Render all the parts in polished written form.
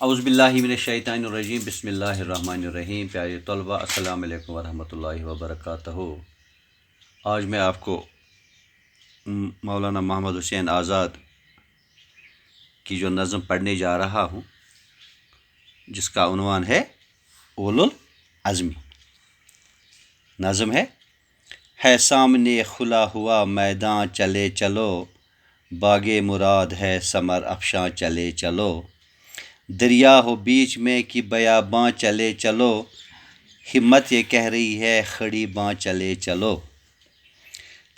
اعوذ باللہ من الشیطان الرجیم، بسم اللہ الرحمن الرحیم۔ پیارے طلباء، السلام علیکم ورحمۃ اللہ وبرکاتہ۔ آج میں آپ کو مولانا محمد حسین آزاد کی جو نظم پڑھنے جا رہا ہوں، جس کا عنوان ہے اولو العزمی۔ نظم ہے سامنے کھلا ہوا میدان، چلے چلو باغ مراد ہے ثمر افشاں، چلے چلو دریا ہو بیچ میں کہ بیاباں، چلے چلو ہمت یہ کہہ رہی ہے کھڑی باں، چلے چلو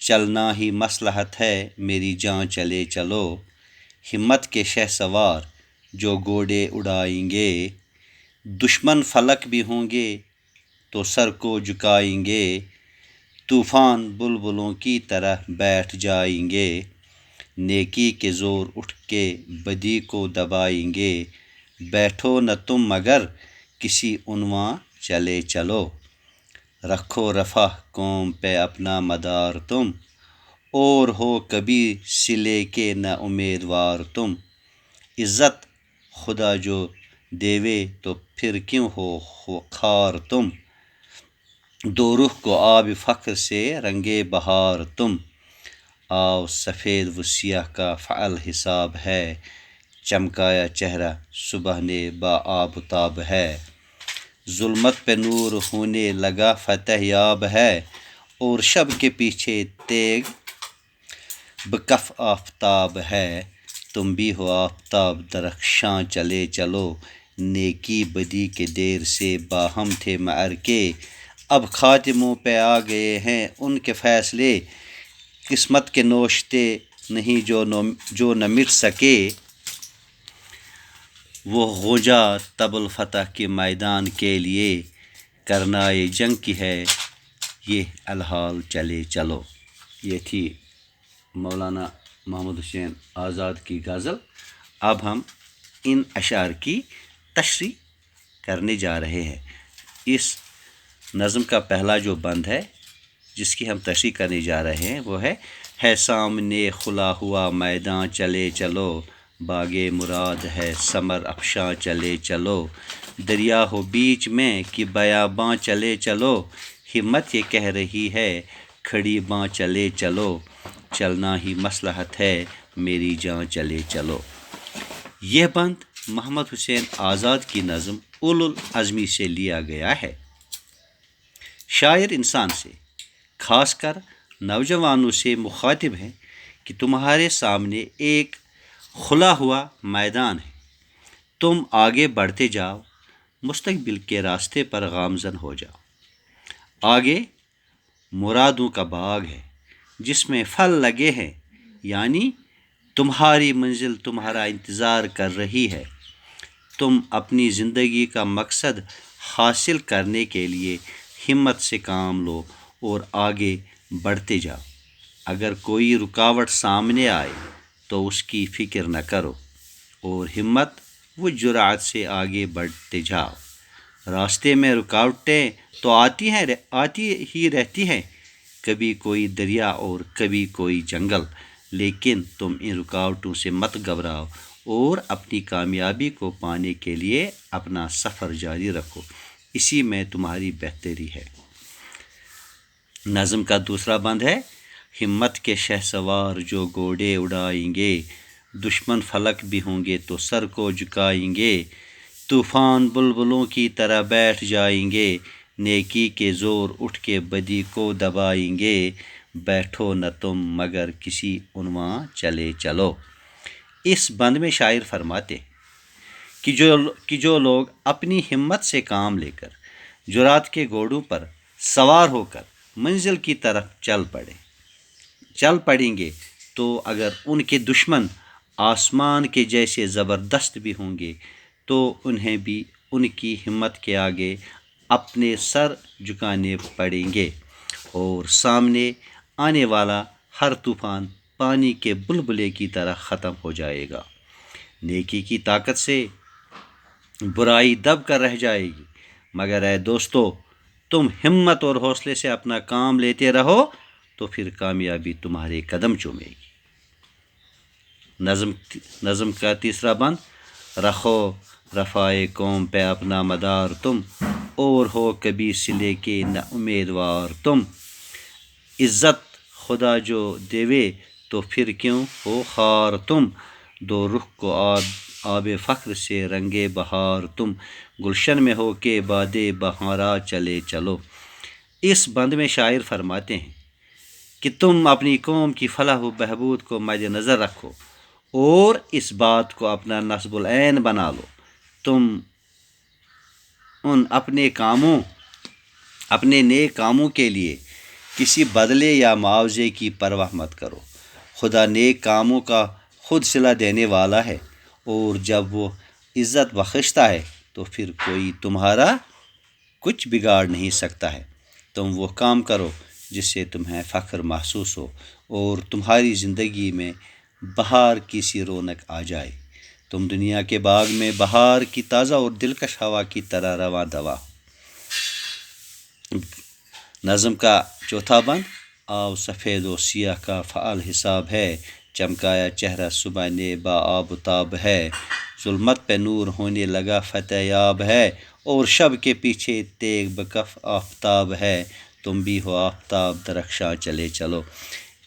چلنا ہی مصلحت ہے میری جان، چلے چلو ہمت کے شہ سوار جو گھوڑے اڑائیں گے، دشمن فلک بھی ہوں گے تو سر کو جھکائیں گے، طوفان بلبلوں کی طرح بیٹھ جائیں گے، نیکی کے زور اٹھ کے بدی کو دبائیں گے، بیٹھو نہ تم مگر کسی عنواں، چلے چلو رکھو رفع قوم پہ اپنا مدار تم، اور ہو کبھی صلے کے نہ امیدوار تم، عزت خدا جو دیوے تو پھر کیوں ہو خوار تم، دو رخ کو آب فخر سے رنگے بہار تم، آؤ سفید و سیاہ کا فعل حساب ہے، چمکایا چہرہ صبح نے با آب تاب ہے، ظلمت پہ نور ہونے لگا فتح یاب ہے، اور شب کے پیچھے تیغ بکف آفتاب ہے، تم بھی ہو آفتاب درخشاں، چلے چلو نیکی بدی کے دیر سے باہم تھے معرکے، اب خاتموں پہ آ گئے ہیں ان کے فیصلے، قسمت کے نوشتے نہیں جو نہ مٹ سکے، وہ غوجہ طب الفتح کے میدان کے لیے، کرنا یہ جنگ کی ہے یہ الحال، چلے چلو۔ یہ تھی مولانا محمد حسین آزاد کی غزل۔ اب ہم ان اشعار کی تشریح کرنے جا رہے ہیں۔ اس نظم کا پہلا جو بند ہے جس کی ہم تشریح کرنے جا رہے ہیں وہ ہے سامنے کھلا ہوا میدان، چلے چلو باغ مراد ہے ثمر افشاں، چلے چلو دریا ہو بیچ میں کہ بیاباں، چلے چلو ہمت یہ کہہ رہی ہے کھڑی باں، چلے چلو چلنا ہی مصلحت ہے میری جان، چلے چلو۔ یہ بند محمد حسین آزاد کی نظم اولو العزمی سے لیا گیا ہے۔ شاعر انسان سے، خاص کر نوجوانوں سے مخاطب ہے کہ تمہارے سامنے ایک کھلا ہوا میدان ہے، تم آگے بڑھتے جاؤ، مستقبل کے راستے پر گامزن ہو جاؤ، آگے مرادوں کا باغ ہے جس میں پھل لگے ہیں، یعنی تمہاری منزل تمہارا انتظار کر رہی ہے، تم اپنی زندگی کا مقصد حاصل کرنے کے لیے ہمت سے کام لو اور آگے بڑھتے جاؤ، اگر کوئی رکاوٹ سامنے آئے تو اس کی فکر نہ کرو، اور ہمت و جرأت سے آگے بڑھتے جاؤ، راستے میں رکاوٹیں تو آتی ہی رہتی ہیں، کبھی کوئی دریا اور کبھی کوئی جنگل، لیکن تم ان رکاوٹوں سے مت گھبراؤ اور اپنی کامیابی کو پانے کے لیے اپنا سفر جاری رکھو، اسی میں تمہاری بہتری ہے۔ نظم کا دوسرا بند ہے ہمت کے شہ سوار جو گھوڑے اڑائیں گے، دشمن فلک بھی ہوں گے تو سر کو جھکائیں گے، طوفان بلبلوں کی طرح بیٹھ جائیں گے، نیکی کے زور اٹھ کے بدی کو دبائیں گے، بیٹھو نہ تم مگر کسی عنواں، چلے چلو۔ اس بند میں شاعر فرماتے کہ جو لوگ اپنی ہمت سے کام لے کر جرات کے گھوڑوں پر سوار ہو کر منزل کی طرف چل پڑیں گے، تو اگر ان کے دشمن آسمان کے جیسے زبردست بھی ہوں گے تو انہیں بھی ان کی ہمت کے آگے اپنے سر جھکانے پڑیں گے، اور سامنے آنے والا ہر طوفان پانی کے بلبلے کی طرح ختم ہو جائے گا، نیکی کی طاقت سے برائی دب کر رہ جائے گی، مگر اے دوستو تم ہمت اور حوصلے سے اپنا کام لیتے رہو تو پھر کامیابی تمہارے قدم چومے گی۔ نظم کا تیسرا بند رکھو رفائے قوم پہ اپنا مدار تم، اور ہو کبھی صلے کے نہ امیدوار تم۔ عزت خدا جو دیوے تو پھر کیوں ہو خوار تم، دو رخ کو آب فخر سے رنگے بہار تم، گلشن میں ہو کے باد بہارا چلے چلو۔ اس بند میں شاعر فرماتے ہیں کہ تم اپنی قوم کی فلاح و بہبود کو مد نظر رکھو اور اس بات کو اپنا نصب العین بنا لو۔ تم ان اپنے نیک کاموں کے لیے کسی بدلے یا معاوضے کی پرواہ مت کرو۔ خدا نیک کاموں کا خود صلہ دینے والا ہے، اور جب وہ عزت بخشتا ہے تو پھر کوئی تمہارا کچھ بگاڑ نہیں سکتا ہے۔ تم وہ کام کرو جس سے تمہیں فخر محسوس ہو اور تمہاری زندگی میں بہار کی سی رونق آ جائے۔ تم دنیا کے باغ میں بہار کی تازہ اور دلکش ہوا کی طرح رواں دواں ہو۔ نظم کا چوتھا بند۔ آب سفید و سیاہ کا فعال حساب ہے، چمکایا چہرہ صبح نے با آب و تاب ہے، ظلمت پہ نور ہونے لگا فتح یاب ہے، اور شب کے پیچھے تیغ بکف آفتاب ہے، تم بھی ہو آفتاب درخشاں چلے چلو۔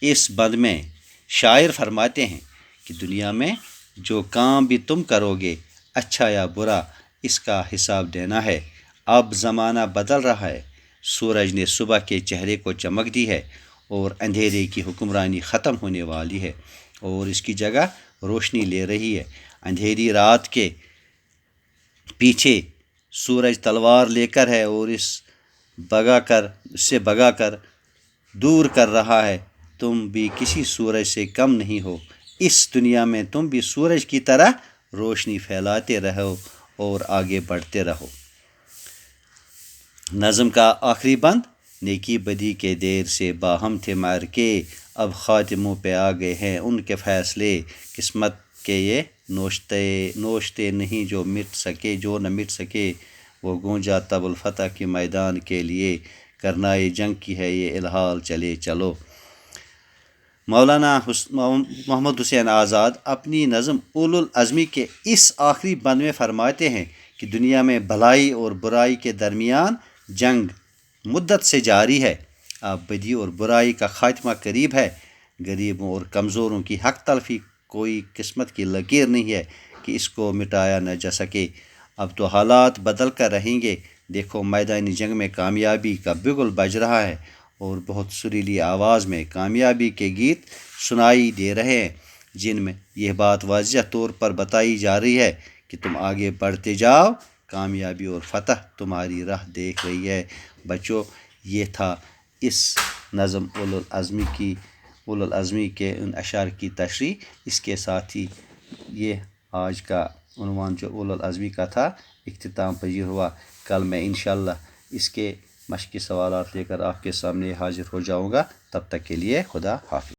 اس بند میں شاعر فرماتے ہیں کہ دنیا میں جو کام بھی تم کرو گے، اچھا یا برا، اس کا حساب دینا ہے۔ اب زمانہ بدل رہا ہے، سورج نے صبح کے چہرے کو چمک دی ہے، اور اندھیرے کی حکمرانی ختم ہونے والی ہے اور اس کی جگہ روشنی لے رہی ہے۔ اندھیری رات کے پیچھے سورج تلوار لے کر ہے اور اسے بھگا کر دور کر رہا ہے۔ تم بھی کسی سورج سے کم نہیں ہو، اس دنیا میں تم بھی سورج کی طرح روشنی پھیلاتے رہو اور آگے بڑھتے رہو۔ نظم کا آخری بند۔ نیکی بدی کے دیر سے باہم تھے معرکے، اب خاتموں پہ آ گئے ہیں ان کے فیصلے، قسمت کے یہ نوشتے نہیں جو نہ مٹ سکے، وہ گونجا تب الفتح کے میدان کے لیے، کرنا یہ جنگ کی ہے یہ الحال چلے چلو۔ مولانا محمد حسین آزاد اپنی نظم اولو العزمی کے اس آخری بند میں فرماتے ہیں کہ دنیا میں بھلائی اور برائی کے درمیان جنگ مدت سے جاری ہے، اب بدی اور برائی کا خاتمہ قریب ہے۔ غریبوں اور کمزوروں کی حق تلفی کوئی قسمت کی لکیر نہیں ہے کہ اس کو مٹایا نہ جا سکے۔ اب تو حالات بدل کر رہیں گے، دیکھو میدانی جنگ میں کامیابی کا بگل بج رہا ہے، اور بہت سریلی آواز میں کامیابی کے گیت سنائی دے رہے ہیں، جن میں یہ بات واضح طور پر بتائی جا رہی ہے کہ تم آگے بڑھتے جاؤ، کامیابی اور فتح تمہاری راہ دیکھ رہی ہے۔ بچوں، یہ تھا اس نظم اولو العزمی کے ان اشعار کی تشریح۔ اس کے ساتھ ہی یہ آج کا عنوان جو اولو العزمی کا تھا اختتام پذیر ہوا۔ کل میں انشاءاللہ اس کے مشقی سوالات لے کر آپ کے سامنے حاضر ہو جاؤں گا۔ تب تک کے لیے خدا حافظ۔